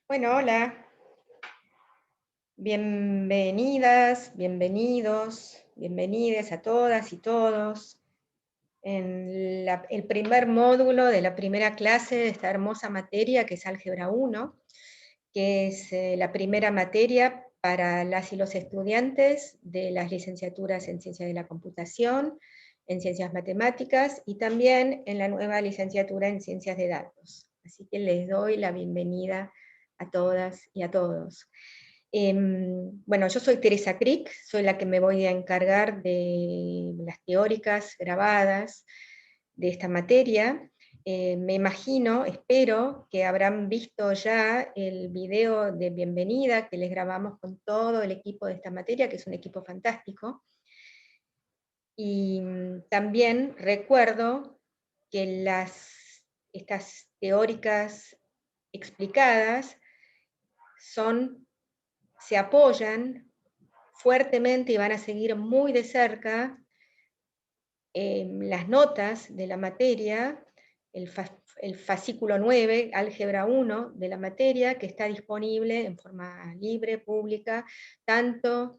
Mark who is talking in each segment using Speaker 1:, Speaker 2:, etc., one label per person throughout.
Speaker 1: Bueno, hola, bienvenidas, bienvenidos, bienvenides a todas y todos en el primer módulo de la primera clase de esta hermosa materia que es Álgebra 1, que es la primera materia para las y los estudiantes de las licenciaturas en Ciencias de la Computación, en Ciencias Matemáticas y también en la nueva licenciatura en Ciencias de Datos. Así que les doy la bienvenida a todas y a todos. Bueno, yo soy Teresa Crick, soy la que me voy a encargar de las teóricas grabadas de esta materia. Me imagino, espero, que habrán visto ya el video de bienvenida que les grabamos con todo el equipo de esta materia, que es un equipo fantástico. Y también recuerdo que estas teóricas explicadas se apoyan fuertemente y van a seguir muy de cerca las notas de la materia, el fascículo 9, álgebra 1 de la materia, que está disponible en forma libre, pública, tanto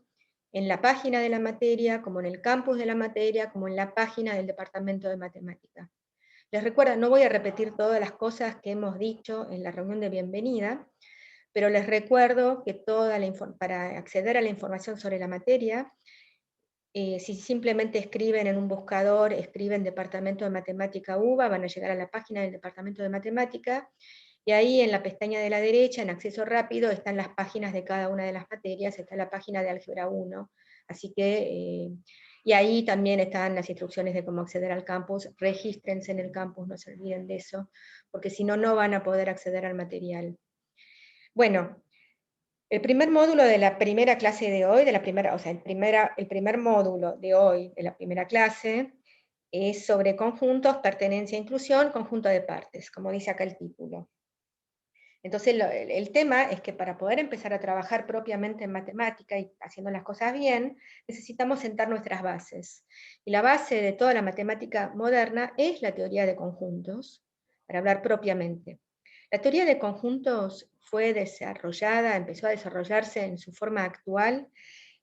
Speaker 1: en la página de la materia, como en el campus de la materia, como en la página del Departamento de Matemática. Les recuerdo, no voy a repetir todas las cosas que hemos dicho en la reunión de bienvenida, pero les recuerdo que para acceder a la información sobre la materia, si simplemente escriben en un buscador, escriben Departamento de Matemática UBA, van a llegar a la página del Departamento de Matemática, y ahí en la pestaña de la derecha, en acceso rápido, están las páginas de cada una de las materias, está la página de Álgebra 1, así que, y ahí también están las instrucciones de cómo acceder al campus, regístrense en el campus, no se olviden de eso, porque si no, no van a poder acceder al material. Bueno, el primer módulo de la primera clase de hoy, o sea, el primer módulo de hoy de la primera clase, es sobre conjuntos, pertenencia e inclusión, conjunto de partes, como dice acá el título. Entonces el tema es que para poder empezar a trabajar propiamente en matemática y haciendo las cosas bien, necesitamos sentar nuestras bases. Y la base de toda la matemática moderna es la teoría de conjuntos, para hablar propiamente. La teoría de conjuntos fue desarrollada, empezó a desarrollarse en su forma actual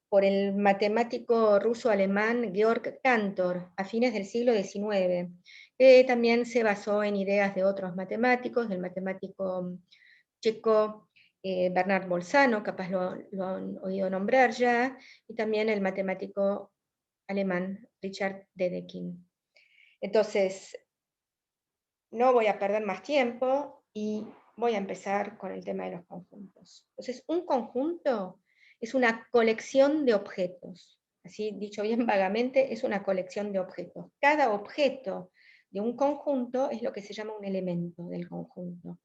Speaker 1: por el matemático ruso-alemán Georg Cantor a fines del siglo XIX, que también se basó en ideas de otros matemáticos, del matemático checo Bernard Bolzano, capaz lo han oído nombrar ya, y también el matemático alemán Richard Dedekind. Entonces, no voy a perder más tiempo y voy a empezar con el tema de los conjuntos. Entonces, un conjunto es una colección de objetos. Así dicho bien vagamente, es una colección de objetos. Cada objeto de un conjunto es lo que se llama un elemento del conjunto.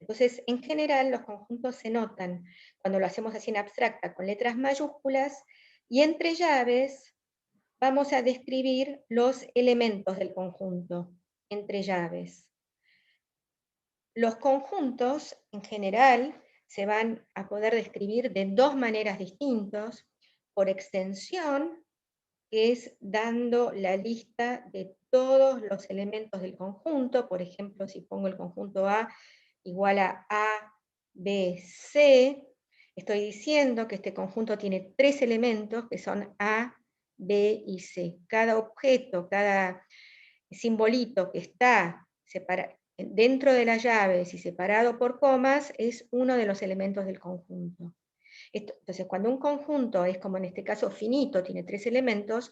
Speaker 1: Entonces, en general, los conjuntos se notan cuando lo hacemos así en abstracta, con letras mayúsculas, y entre llaves vamos a describir los elementos del conjunto, entre llaves. Los conjuntos, en general, se van a poder describir de dos maneras distintas, por extensión, que es dando la lista de todos los elementos del conjunto. Por ejemplo, si pongo el conjunto A igual a B, C, estoy diciendo que este conjunto tiene tres elementos que son A, B y C. Cada objeto, cada simbolito que está dentro de las llaves y separado por comas es uno de los elementos del conjunto. Entonces, cuando un conjunto es, como en este caso, finito, tiene tres elementos,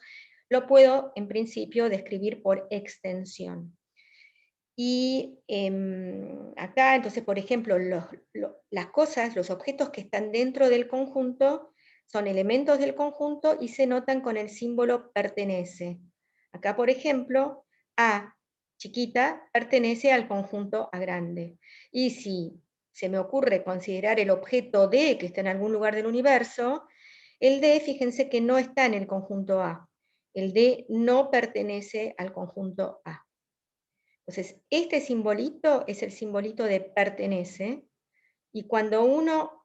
Speaker 1: lo puedo, en principio, describir por extensión. Y acá, entonces, por ejemplo, las cosas, los objetos que están dentro del conjunto, son elementos del conjunto y se notan con el símbolo pertenece. Acá, por ejemplo, A chiquita pertenece al conjunto A grande. Y si se me ocurre considerar el objeto D que está en algún lugar del universo, el D, fíjense que no está en el conjunto A. El D no pertenece al conjunto A. Entonces, este simbolito es el simbolito de pertenece, y cuando uno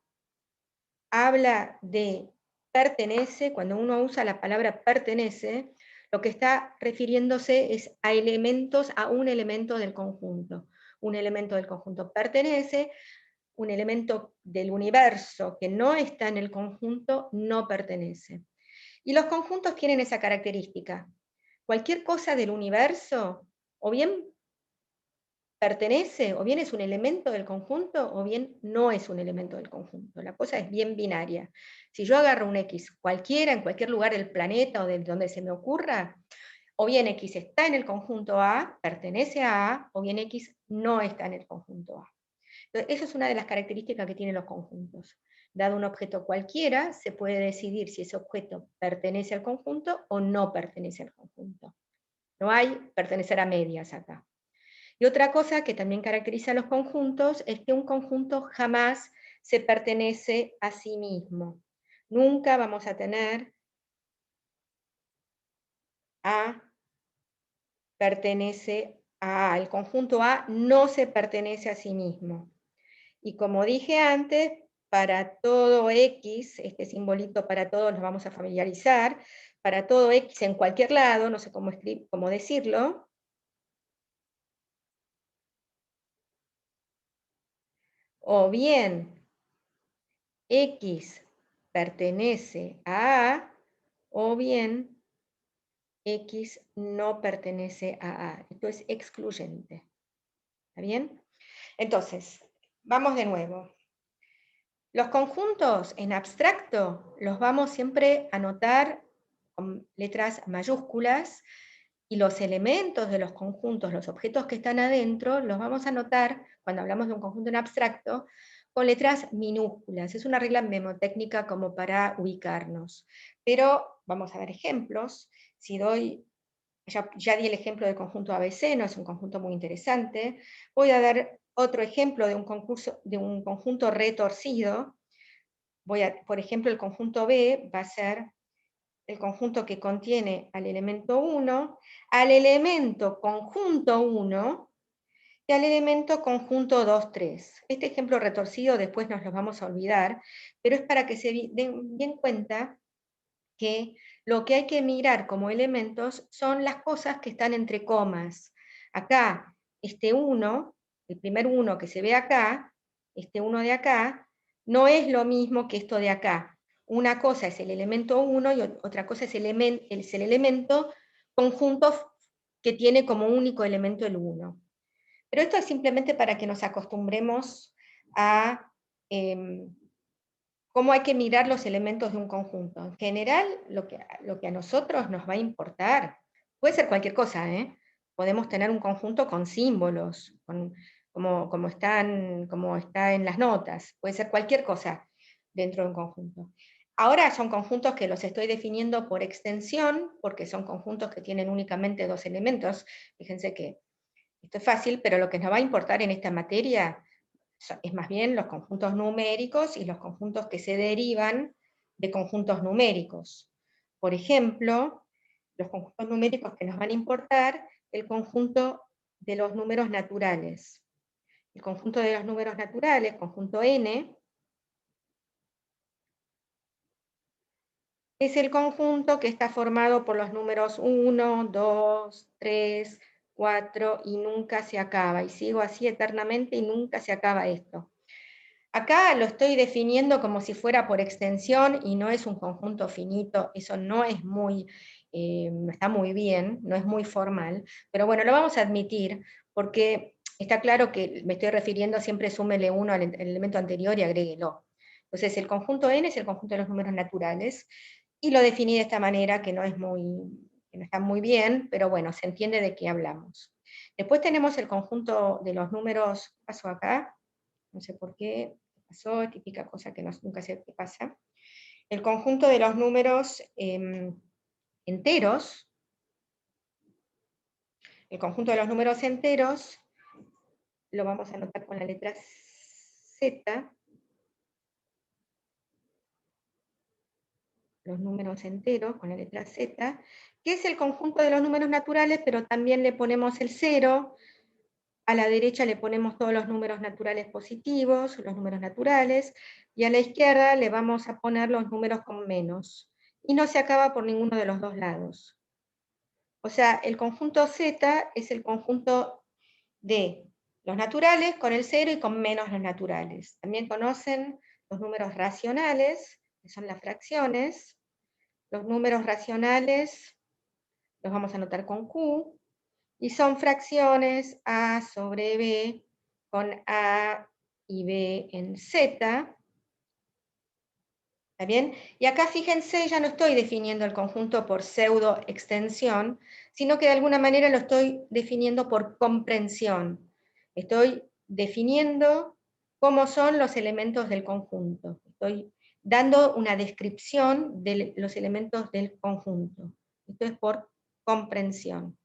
Speaker 1: habla de pertenece, cuando uno usa la palabra pertenece, lo que está refiriéndose es a elementos, a un elemento del conjunto. Un elemento del conjunto pertenece un elemento del universo que no está en el conjunto no pertenece. Y los conjuntos tienen esa característica. Cualquier cosa del universo, o bien pertenece, o bien es un elemento del conjunto, o bien no es un elemento del conjunto. La cosa es bien binaria. Si yo agarro un X cualquiera, en cualquier lugar del planeta o de donde se me ocurra, o bien X está en el conjunto A, pertenece a A, o bien X no está en el conjunto A. Entonces, esa es una de las características que tienen los conjuntos. Dado un objeto cualquiera, se puede decidir si ese objeto pertenece al conjunto o no pertenece al conjunto. No hay pertenecer a medias acá. Y otra cosa que también caracteriza a los conjuntos es que un conjunto jamás se pertenece a sí mismo. Nunca vamos a tener A pertenece a A. El conjunto A no se pertenece a sí mismo. Y como dije antes, para todo X, este simbolito para todos nos vamos a familiarizar, para todo X en cualquier lado, no sé cómo decirlo, o bien X pertenece a A, o bien X no pertenece a A. Esto es excluyente. ¿Está bien? Entonces, vamos de nuevo. Los conjuntos en abstracto los vamos siempre a anotar con letras mayúsculas, y los elementos de los conjuntos, los objetos que están adentro, los vamos a anotar, cuando hablamos de un conjunto en abstracto, con letras minúsculas. Es una regla mnemotécnica como para ubicarnos. Pero vamos a ver ejemplos. Si doy, ya di el ejemplo del conjunto ABC, no es un conjunto muy interesante. Voy a dar otro ejemplo de un conjunto retorcido. Por ejemplo, el conjunto B va a ser el conjunto que contiene al elemento 1, al elemento conjunto 1 y al elemento conjunto 2, 3. Este ejemplo retorcido después nos lo vamos a olvidar, pero es para que se den bien cuenta que lo que hay que mirar como elementos son las cosas que están entre comas. Acá, este 1, el primer 1 que se ve acá, este 1 de acá, no es lo mismo que esto de acá. Una cosa es el elemento 1 y otra cosa es el elemento conjunto que tiene como único elemento el 1. Pero esto es simplemente para que nos acostumbremos a cómo hay que mirar los elementos de un conjunto. En general, lo que a nosotros nos va a importar, puede ser cualquier cosa, ¿eh? Podemos tener un conjunto con símbolos, como está en las notas, puede ser cualquier cosa dentro de un conjunto. Ahora son conjuntos que los estoy definiendo por extensión, porque son conjuntos que tienen únicamente dos elementos. Fíjense que esto es fácil, pero lo que nos va a importar en esta materia es más bien los conjuntos numéricos y los conjuntos que se derivan de conjuntos numéricos. Por ejemplo, los conjuntos numéricos que nos van a importar, el conjunto de los números naturales. El conjunto de los números naturales, conjunto n, es el conjunto que está formado por los números 1, 2, 3, 4, y nunca se acaba. Y sigo así eternamente y nunca se acaba esto. Acá lo estoy definiendo como si fuera por extensión y no es un conjunto finito, eso no es no está muy bien, no es muy formal, pero bueno, lo vamos a admitir porque está claro que me estoy refiriendo, siempre súmele uno al elemento anterior y agréguelo. Entonces el conjunto n es el conjunto de los números naturales, y lo definí de esta manera que no está muy bien, pero bueno, se entiende de qué hablamos. Después tenemos el conjunto de los números, ¿qué pasó acá? No sé por qué pasó, típica cosa que nunca sé qué pasa. El conjunto de los números enteros, el conjunto de los números enteros, lo vamos a anotar con la letra Z, los números enteros con la letra Z, que es el conjunto de los números naturales, pero también le ponemos el 0, a la derecha le ponemos todos los números naturales positivos, los números naturales, y a la izquierda le vamos a poner los números con menos. Y no se acaba por ninguno de los dos lados. O sea, el conjunto Z es el conjunto de los naturales con el 0 y con menos los naturales. También conocen los números racionales, que son las fracciones. Los números racionales los vamos a anotar con Q, y son fracciones A sobre B con A y B en Z. ¿Está bien? Y acá fíjense, ya no estoy definiendo el conjunto por pseudo extensión, sino que de alguna manera lo estoy definiendo por comprensión. Estoy definiendo cómo son los elementos del conjunto. Estoy dando una descripción de los elementos del conjunto. Esto es por comprensión.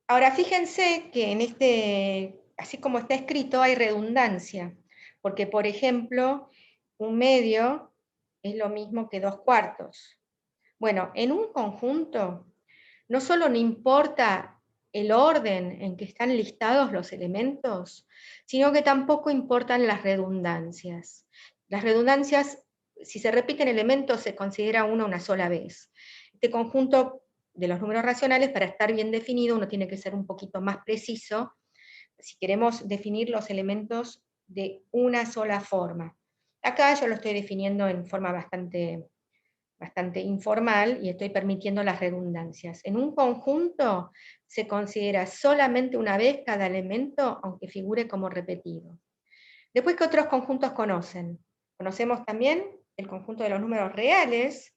Speaker 1: Ahora fíjense que en así como está escrito, hay redundancia, porque por ejemplo, un medio es lo mismo que 2/4. Bueno, en un conjunto, no solo no importa el orden en que están listados los elementos, sino que tampoco importan las redundancias. Las redundancias, si se repiten elementos, se considera uno una sola vez. Este conjunto de los números racionales, para estar bien definido, uno tiene que ser un poquito más preciso, si queremos definir los elementos de una sola forma. Acá yo lo estoy definiendo en forma bastante informal y estoy permitiendo las redundancias. En un conjunto se considera solamente una vez cada elemento, aunque figure como repetido. Después, ¿qué otros conjuntos conocen? Conocemos también el conjunto de los números reales,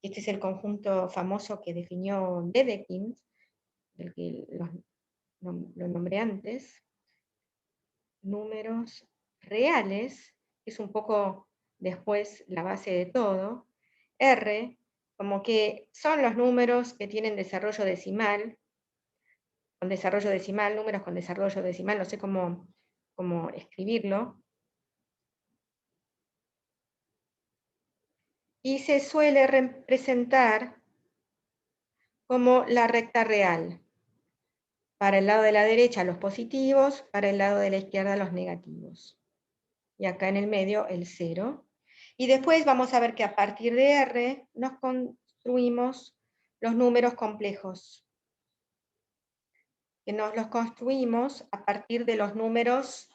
Speaker 1: este es el conjunto famoso que definió Dedekind, del que lo nombré antes. Números reales, que es un poco después la base de todo. R, como que son los números que tienen desarrollo decimal, números con desarrollo decimal, no sé cómo escribirlo. Y se suele representar como la recta real. Para el lado de la derecha los positivos, para el lado de la izquierda los negativos. Y acá en el medio el 0. Y después vamos a ver que a partir de R nos construimos los números complejos, que nos los construimos a partir de los números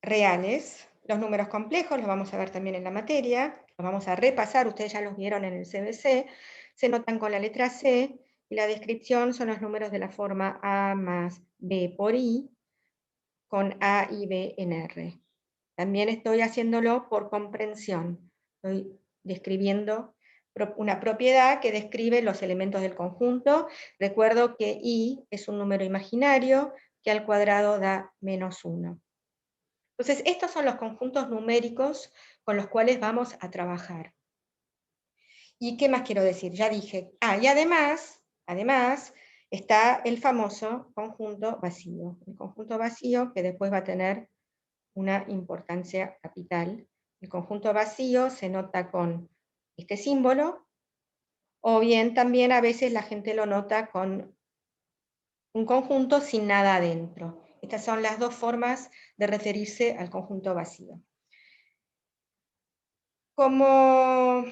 Speaker 1: reales. Los números complejos los vamos a ver también en la materia, los vamos a repasar, ustedes ya los vieron en el CBC, se notan con la letra C, y la descripción son los números de la forma A más B por I, con A y B en R. También estoy haciéndolo por comprensión, estoy describiendo una propiedad que describe los elementos del conjunto. Recuerdo que I es un número imaginario que al cuadrado da -1. Entonces, estos son los conjuntos numéricos con los cuales vamos a trabajar. ¿Y qué más quiero decir? Ya dije, y además está el famoso conjunto vacío. El conjunto vacío que después va a tener una importancia capital. El conjunto vacío se nota con este símbolo, o bien también a veces la gente lo nota con un conjunto sin nada adentro. Estas son las dos formas de referirse al conjunto vacío. Como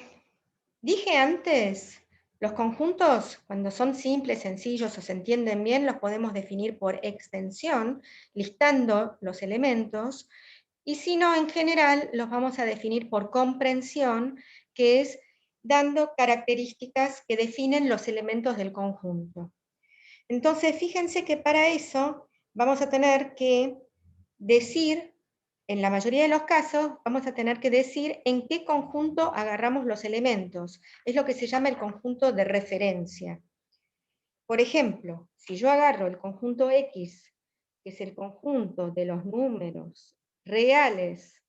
Speaker 1: dije antes, los conjuntos, cuando son simples, sencillos o se entienden bien, los podemos definir por extensión, listando los elementos, y si no, en general, los vamos a definir por comprensión, que es dando características que definen los elementos del conjunto. Entonces, fíjense que para eso vamos a tener que decir, en la mayoría de los casos, vamos a tener que decir en qué conjunto agarramos los elementos. Es lo que se llama el conjunto de referencia. Por ejemplo, si yo agarro el conjunto X, que es el conjunto de los números reales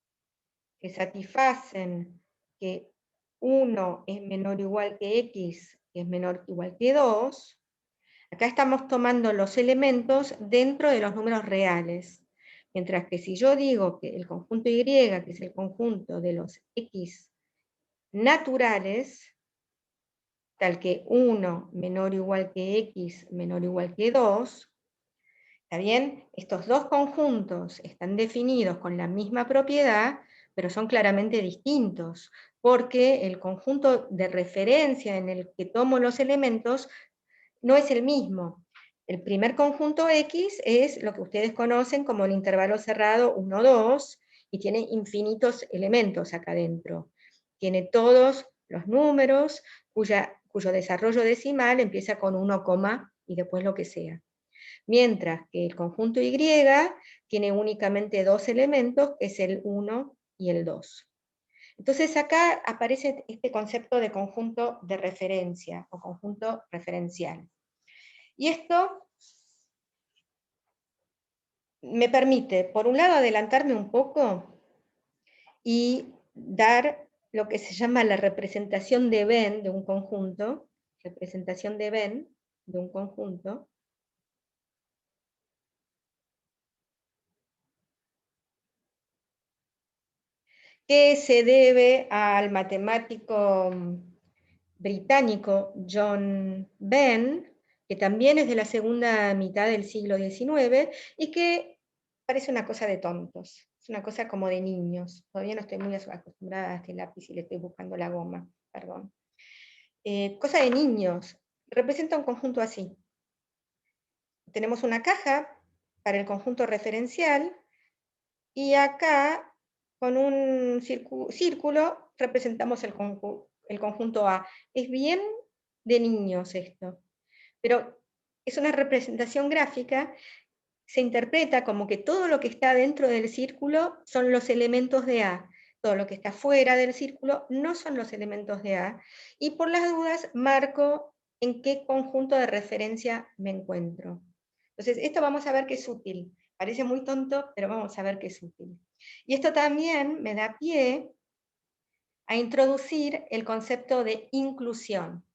Speaker 1: que satisfacen que 1 es menor o igual que X, que es menor o igual que 2, acá estamos tomando los elementos dentro de los números reales. Mientras que si yo digo que el conjunto Y, que es el conjunto de los X naturales, tal que 1 menor o igual que X menor o igual que 2, ¿está bien? Estos dos conjuntos están definidos con la misma propiedad, pero son claramente distintos. porque el conjunto de referencia en el que tomo los elementos no es el mismo. El primer conjunto X es lo que ustedes conocen como el intervalo cerrado 1, 2, y tiene infinitos elementos acá adentro. Tiene todos los números cuyo desarrollo decimal empieza con 1, y después lo que sea. Mientras que el conjunto Y tiene únicamente dos elementos, que es el 1 y el 2. Entonces acá aparece este concepto de conjunto de referencia o conjunto referencial. Y esto me permite, por un lado, adelantarme un poco y dar lo que se llama la representación de Venn de un conjunto, representación de Venn de un conjunto, que se debe al matemático británico John Venn, que también es de la segunda mitad del siglo XIX, y que parece una cosa de tontos, es una cosa como de niños. Todavía no estoy muy acostumbrada a este lápiz y le estoy buscando la goma, perdón. Cosa de niños, representa un conjunto así. Tenemos una caja para el conjunto referencial, y acá, con un círculo, representamos el conjunto A. Es bien de niños esto, pero es una representación gráfica. Se interpreta como que todo lo que está dentro del círculo son los elementos de A, todo lo que está fuera del círculo no son los elementos de A, y por las dudas marco en qué conjunto de referencia me encuentro. Entonces, esto vamos a ver que es útil. Parece muy tonto, pero vamos a ver que es útil. Y esto también me da pie a introducir el concepto de inclusión.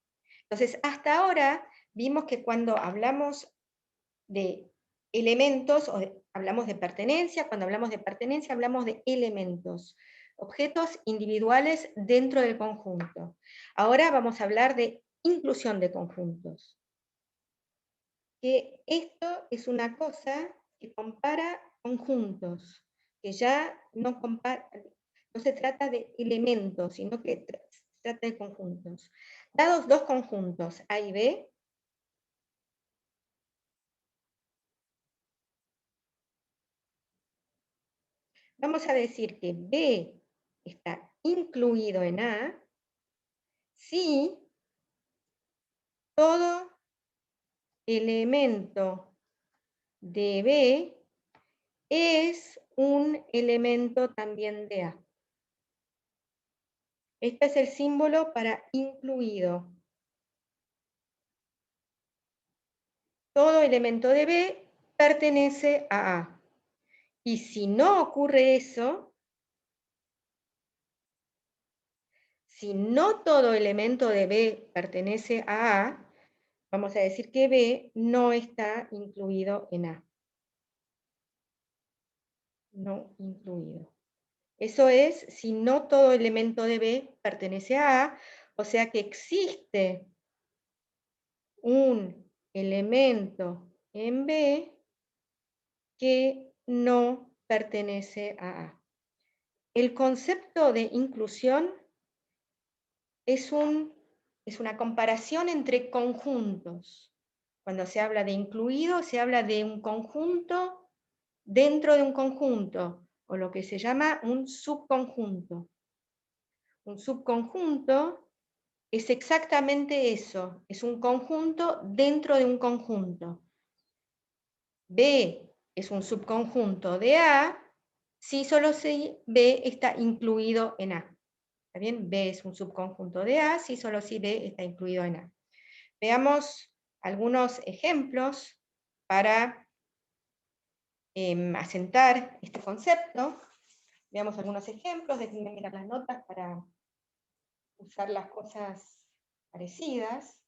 Speaker 1: Entonces, hasta ahora vimos que cuando hablamos de elementos, hablamos de pertenencia, cuando hablamos de pertenencia hablamos de elementos, objetos individuales dentro del conjunto. Ahora vamos a hablar de inclusión de conjuntos. Que esto es una cosa que compara conjuntos, que ya no se trata de elementos, sino que se trata de conjuntos. Dados dos conjuntos, A y B, vamos a decir que B está incluido en A si todo elemento de B es un elemento también de A. Este es el símbolo para incluido. Todo elemento de B pertenece a A. Y si no ocurre eso, si no todo elemento de B pertenece a A, vamos a decir que B no está incluido en A. No incluido. Eso es si no todo elemento de B pertenece a A, o sea que existe un elemento en B que no pertenece a A. El concepto de inclusión es una comparación entre conjuntos. Cuando se habla de incluido, se habla de un conjunto dentro de un conjunto, o lo que se llama un subconjunto. Un subconjunto es exactamente eso, es un conjunto dentro de un conjunto. B es un subconjunto de A si solo si B está incluido en A. ¿Está bien? B es un subconjunto de A si solo si B está incluido en A. Veamos algunos ejemplos para asentar este concepto. Veamos algunos ejemplos, déjenme mirar las notas para usar las cosas parecidas.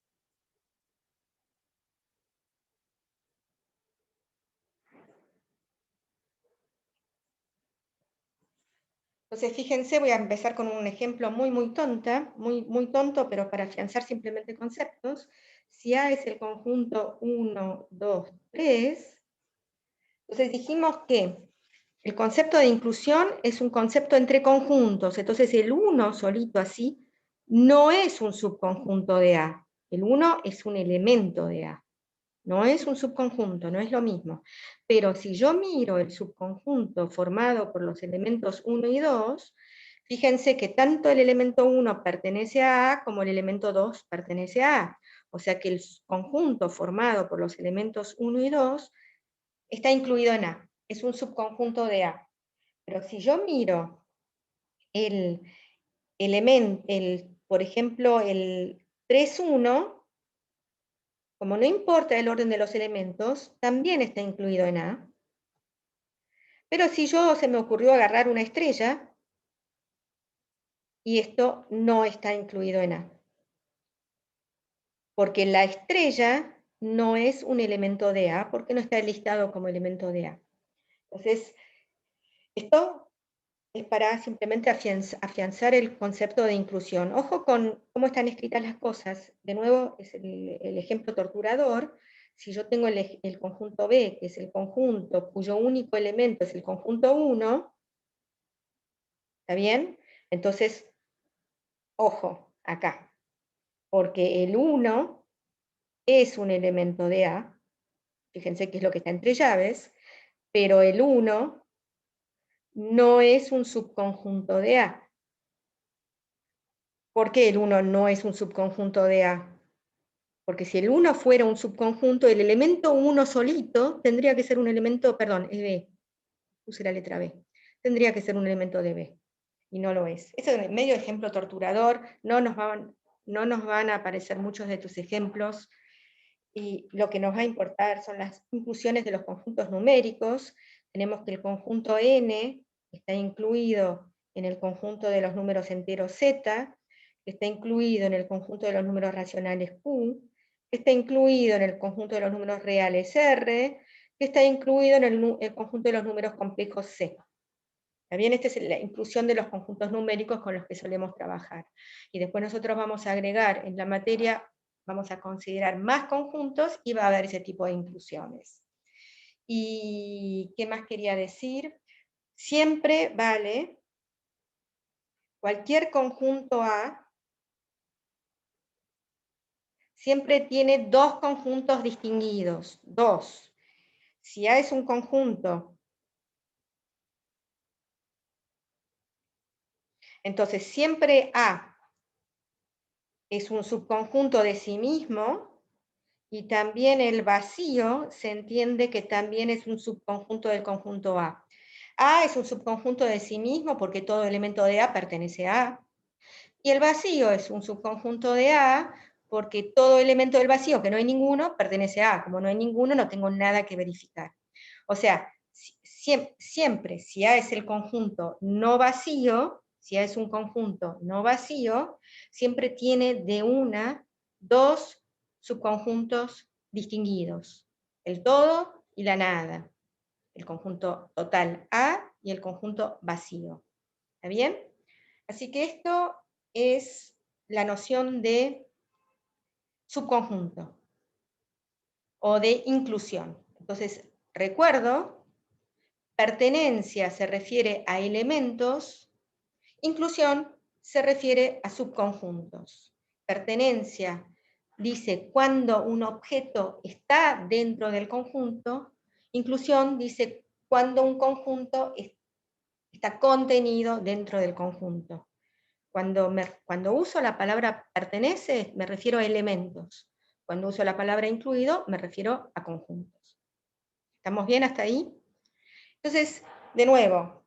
Speaker 1: Entonces, fíjense, voy a empezar con un ejemplo muy tonto, pero para afianzar simplemente conceptos. Si A es el conjunto 1, 2, 3, entonces dijimos que El concepto de inclusión es un concepto entre conjuntos, entonces el 1 solito así no es un subconjunto de A. El 1 es un elemento de A, no es un subconjunto, no es lo mismo. Pero si yo miro el subconjunto formado por los elementos 1 y 2, fíjense que tanto el elemento 1 pertenece a A como el elemento 2 pertenece a A. O sea que el conjunto formado por los elementos 1 y 2 está incluido en A, es un subconjunto de A. Pero si yo miro el elemento, por ejemplo, el 3,1, como no importa el orden de los elementos, también está incluido en A. Pero si se me ocurrió agarrar una estrella, y esto no está incluido en A. Porque la estrella no es un elemento de A, porque no está listado como elemento de A. Entonces, esto es para simplemente afianzar el concepto de inclusión. Ojo con cómo están escritas las cosas. De nuevo, es el ejemplo torturador. Si yo tengo el conjunto B, que es el conjunto cuyo único elemento es el conjunto 1, ¿está bien? Entonces, ojo, acá, porque el 1 es un elemento de A, fíjense que es lo que está entre llaves, pero el 1 no es un subconjunto de A. ¿Por qué el 1 no es un subconjunto de A? Porque si el 1 fuera un subconjunto, el elemento 1 solito tendría que ser un elemento, perdón, es B, puse la letra B, tendría que ser un elemento de B, y no lo es. Eso es medio ejemplo torturador, no nos van a aparecer muchos de tus ejemplos, y lo que nos va a importar son las inclusiones de los conjuntos numéricos. Tenemos que el conjunto n está incluido en el conjunto de los números enteros z, que está incluido en el conjunto de los números racionales q, que está incluido en el conjunto de los números reales r, que está incluido en el conjunto de los números complejos c. También esta es la inclusión de los conjuntos numéricos con los que solemos trabajar. Y después nosotros vamos a agregar en la materia, vamos a considerar más conjuntos y va a haber ese tipo de inclusiones. ¿Y qué más quería decir? Siempre vale cualquier conjunto A, siempre tiene dos conjuntos distinguidos, dos. Si A es un conjunto, entonces siempre A es un subconjunto de sí mismo, y también el vacío se entiende que también es un subconjunto del conjunto A. A es un subconjunto de sí mismo porque todo elemento de A pertenece a A. Y el vacío es un subconjunto de A porque todo elemento del vacío, que no hay ninguno, pertenece a A. Como no hay ninguno, no tengo nada que verificar. O sea, siempre, si A es el conjunto no vacío, si A es un conjunto no vacío, siempre tiene dos subconjuntos distinguidos, el todo y la nada, el conjunto total A y el conjunto vacío. ¿Está bien? Así que esto es la noción de subconjunto o de inclusión. Entonces, recuerdo, pertenencia se refiere a elementos, inclusión se refiere a subconjuntos. Pertenencia dice cuando un objeto está dentro del conjunto, inclusión dice cuando un conjunto está contenido dentro del conjunto. Cuando uso la palabra pertenece, me refiero a elementos. Cuando uso la palabra incluido, me refiero a conjuntos. ¿Estamos bien hasta ahí? Entonces, de nuevo,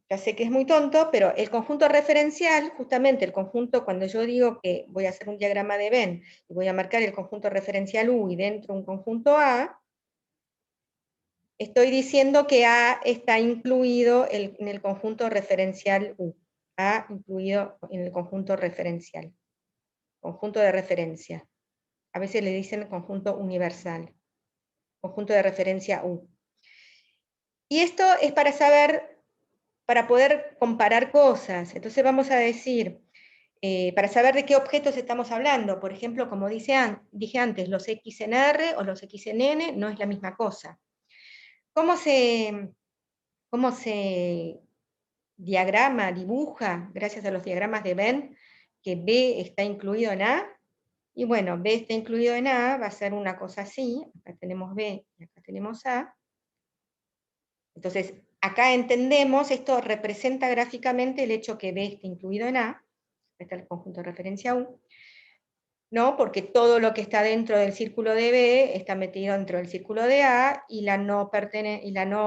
Speaker 1: ya sé que es muy tonto, pero el conjunto referencial, justamente el conjunto, cuando yo digo que voy a hacer un diagrama de Venn y voy a marcar el conjunto referencial U y dentro un conjunto A, estoy diciendo que A está incluido en el conjunto referencial U. A incluido en el conjunto referencial. Conjunto de referencia. A veces le dicen conjunto universal. Conjunto de referencia U. Y esto es para saber, para poder comparar cosas. Entonces vamos a decir, para saber de qué objetos estamos hablando. Por ejemplo, como dije antes, los X en R o los X en N no es la misma cosa. ¿Cómo se cómo se diagrama, dibuja, gracias a los diagramas de Venn, que B está incluido en A. Y bueno, B está incluido en A, va a ser una cosa así, acá tenemos B y acá tenemos A. Entonces, acá entendemos, esto representa gráficamente el hecho que B esté incluido en A, está el conjunto de referencia U, ¿no? Porque todo lo que está dentro del círculo de B está metido dentro del círculo de A, y la no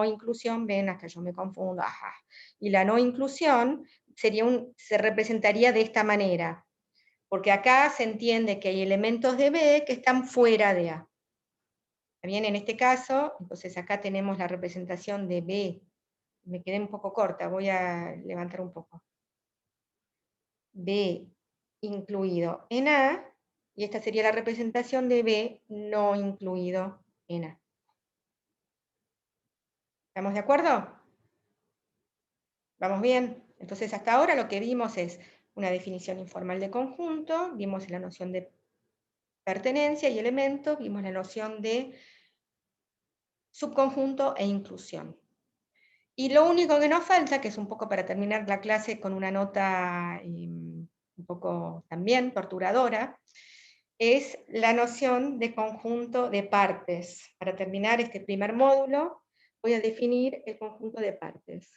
Speaker 1: inclusión, ven, hasta yo me confundo, ajá. Y la no inclusión se representaría de esta manera, porque acá se entiende que hay elementos de B que están fuera de A. Bien, en este caso, entonces acá tenemos la representación de B, me quedé un poco corta, voy a levantar un poco. B incluido en A, y esta sería la representación de B no incluido en A. ¿Estamos de acuerdo? ¿Vamos bien? Entonces hasta ahora lo que vimos es una definición informal de conjunto, vimos la noción de pertenencia y elemento, vimos la noción de subconjunto e inclusión. Y lo único que nos falta, que es un poco para terminar la clase con una nota un poco también torturadora, es la noción de conjunto de partes. Para terminar este primer módulo, voy a definir el conjunto de partes.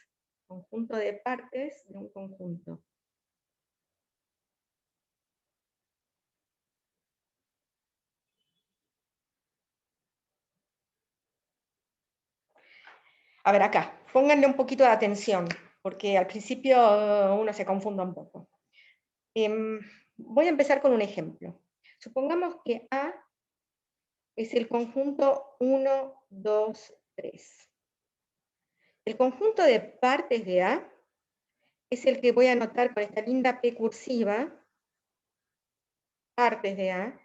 Speaker 1: Conjunto de partes de un conjunto. A ver, acá, pónganle un poquito de atención, porque al principio uno se confunda un poco. Voy a empezar con un ejemplo. Supongamos que A es el conjunto 1, 2, 3. El conjunto de partes de A es el que voy a anotar con esta linda P cursiva, partes de A,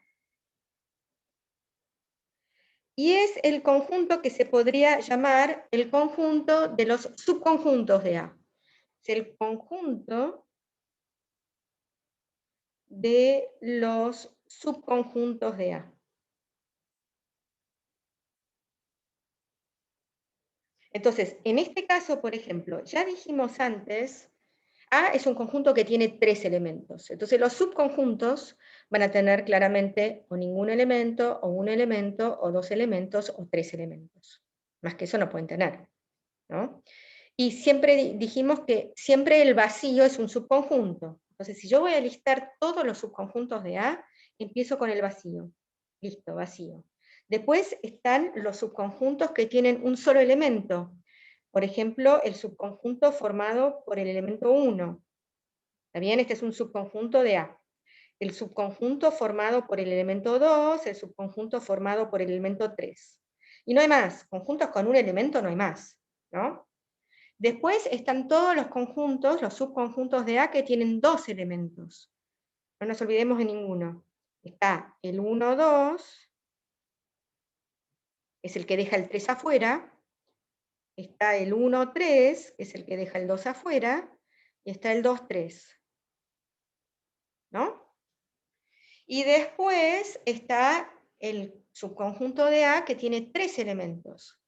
Speaker 1: y es el conjunto que se podría llamar el conjunto de los subconjuntos de A. Es el conjunto de los subconjuntos de A. Entonces, en este caso, por ejemplo, ya dijimos antes, A es un conjunto que tiene 3 elementos. Entonces los subconjuntos van a tener claramente o ningún elemento, o un elemento, o 2 elementos, o 3 elementos. Más que eso no pueden tener, ¿no? Y siempre dijimos que siempre el vacío es un subconjunto. Entonces, si yo voy a listar todos los subconjuntos de A, empiezo con el vacío. Listo, vacío. Después están los subconjuntos que tienen un solo elemento. Por ejemplo, el subconjunto formado por el elemento 1. ¿Está bien? Este es un subconjunto de A. El subconjunto formado por el elemento 2, el subconjunto formado por el elemento 3. Y no hay más. Conjuntos con un elemento no hay más, ¿no? Después están todos los conjuntos, los subconjuntos de A que tienen 2 elementos. No nos olvidemos de ninguno. Está el 1, 2, es el que deja el 3 afuera. Está el 1, 3, que es el que deja el 2 afuera. Y está el 2, 3. ¿No? Y después está el subconjunto de A que tiene 3 elementos.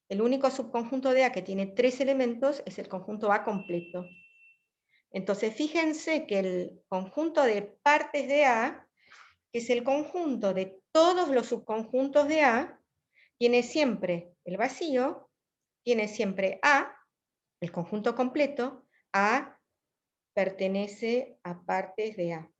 Speaker 1: El único subconjunto de A que tiene 3 elementos es el conjunto A completo. Entonces fíjense que el conjunto de partes de A, que es el conjunto de todos los subconjuntos de A, tiene siempre el vacío, tiene siempre A, el conjunto completo, A pertenece a partes de A.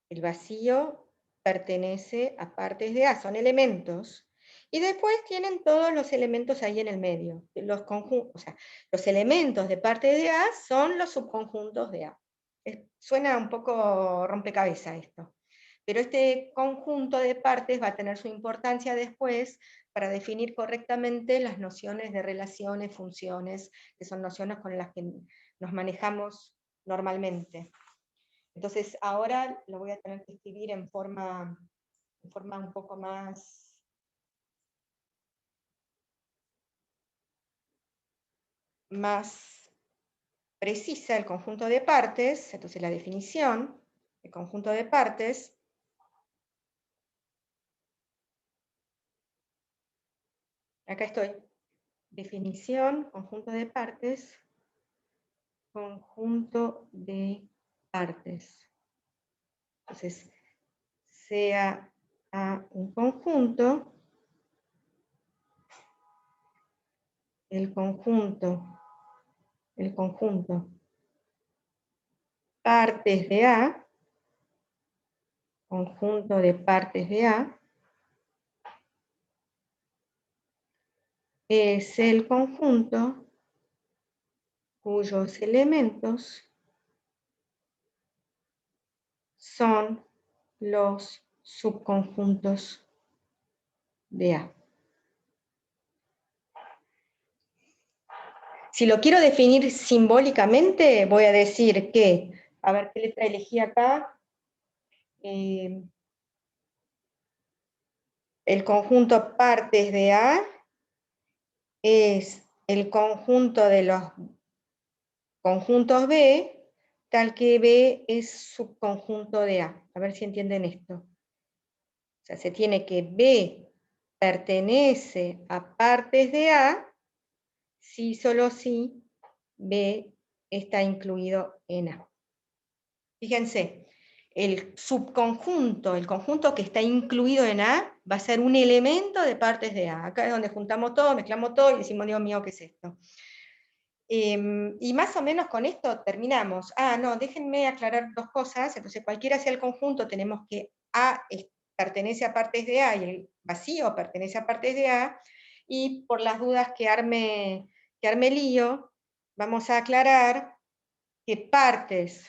Speaker 1: El vacío pertenece a partes de A, son elementos. Y después tienen todos los elementos ahí en el medio. O sea, los elementos de partes de A son los subconjuntos de A. Suena un poco rompecabezas esto. Pero este conjunto de partes va a tener su importancia después para definir correctamente las nociones de relaciones, funciones, que son nociones con las que nos manejamos normalmente. Entonces ahora lo voy a tener que escribir en forma un poco más precisa, el conjunto de partes. Entonces la definición del conjunto de partes acá estoy. definición, conjunto de partes, conjunto de partes. Entonces, sea A un conjunto, el conjunto partes de A, conjunto de partes de A, es el conjunto cuyos elementos son los subconjuntos de A. Si lo quiero definir simbólicamente, voy a decir que, a ver qué letra elegí acá, el conjunto partes de A es el conjunto de los conjuntos B, tal que B es subconjunto de A. A ver si entienden esto. O sea, se tiene que B pertenece a partes de A, si solo si B está incluido en A. Fíjense, el subconjunto, el conjunto que está incluido en A, va a ser un elemento de partes de A. Acá es donde juntamos todo, mezclamos todo y decimos, Dios mío, ¿qué es esto? Y más o menos con esto terminamos. No, déjenme aclarar dos cosas. Entonces, cualquiera sea el conjunto, tenemos que A pertenece a partes de A y el vacío pertenece a partes de A. Y por las dudas que arme lío, vamos a aclarar que partes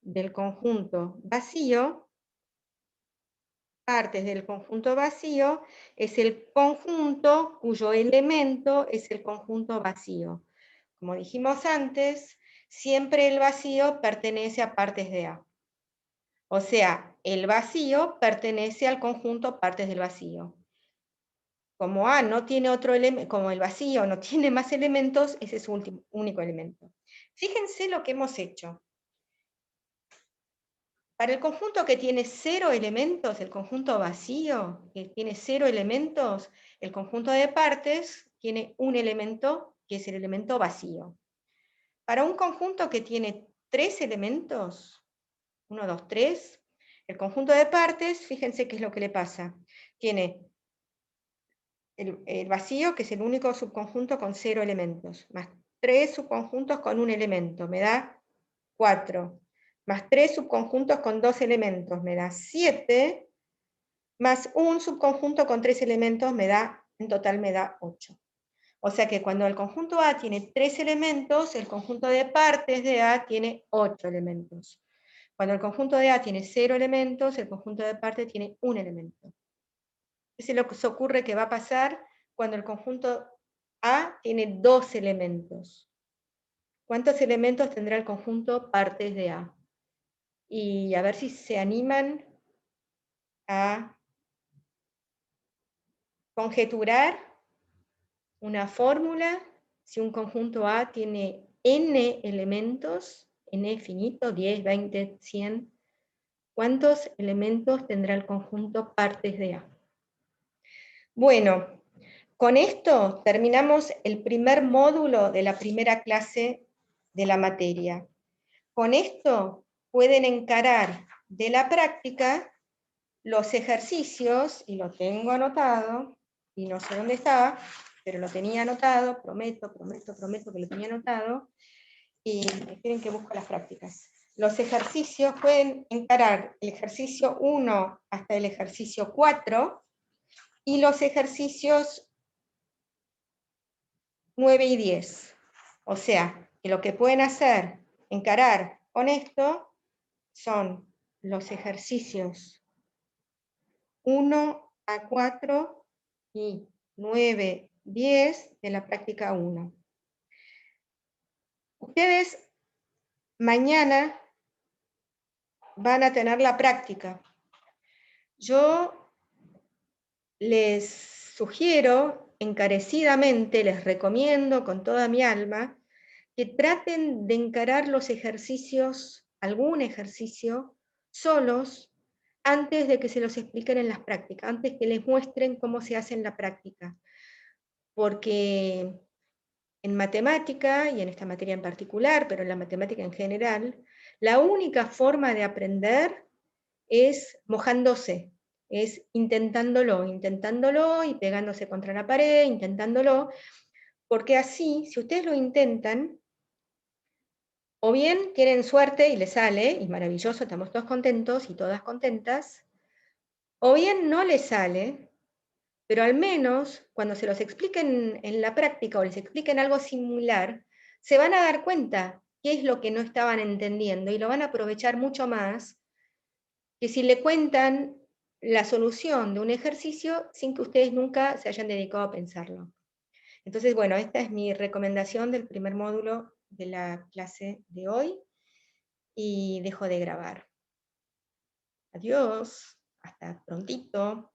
Speaker 1: del conjunto vacío, es el conjunto cuyo elemento es el conjunto vacío. Como dijimos antes, siempre el vacío pertenece a partes de A. O sea, el vacío pertenece al conjunto partes del vacío. Como A no tiene otro elemento, como el vacío no tiene más elementos, ese es su único elemento. Fíjense lo que hemos hecho. Para el conjunto que tiene 0 elementos, el conjunto vacío, que tiene 0 elementos, el conjunto de partes tiene un elemento, que es el elemento vacío. Para un conjunto que tiene 3 elementos, 1, 2, 3, el conjunto de partes, fíjense qué es lo que le pasa. Tiene el vacío, que es el único subconjunto con 0 elementos, más 3 subconjuntos con un elemento, me da 4, más 3 subconjuntos con 2 elementos, me da 7, más un subconjunto con 3 elementos, en total me da 8. O sea que cuando el conjunto A tiene 3 elementos, el conjunto de partes de A tiene 8 elementos. Cuando el conjunto de A tiene 0 elementos, el conjunto de partes tiene un elemento. Eso es lo que se ocurre que va a pasar cuando el conjunto A tiene 2 elementos. ¿Cuántos elementos tendrá el conjunto partes de A? Y a ver si se animan a conjeturar una fórmula. Si un conjunto A tiene n elementos, n finito, 10, 20, 100, ¿cuántos elementos tendrá el conjunto partes de A? Bueno, con esto terminamos el primer módulo de la primera clase de la materia. Con esto pueden encarar de la práctica los ejercicios, y lo tengo anotado, y no sé dónde está, pero lo tenía anotado, prometo que lo tenía anotado, y esperen que busco las prácticas. Los ejercicios pueden encarar el ejercicio 1 hasta el ejercicio 4, y los ejercicios 9 y 10. O sea, que lo que pueden hacer, encarar con esto, son los ejercicios 1 a 4 y 9, 10 de la práctica 1. Ustedes mañana van a tener la práctica. Yo les sugiero encarecidamente, les recomiendo con toda mi alma, que traten de encarar los ejercicios, algún ejercicio, solos, antes de que se los expliquen en las prácticas, antes que les muestren cómo se hace en la práctica. porque en matemática, y en esta materia en particular, pero en la matemática en general, la única forma de aprender es mojándose, es intentándolo y pegándose contra la pared, intentándolo, porque así, si ustedes lo intentan, o bien tienen suerte y les sale, y maravilloso, estamos todos contentos y todas contentas, o bien no les sale, pero al menos cuando se los expliquen en la práctica o les expliquen algo similar, se van a dar cuenta qué es lo que no estaban entendiendo y lo van a aprovechar mucho más que si le cuentan la solución de un ejercicio sin que ustedes nunca se hayan dedicado a pensarlo. Entonces, bueno, esta es mi recomendación del primer módulo de la clase de hoy y dejo de grabar. Adiós, hasta prontito.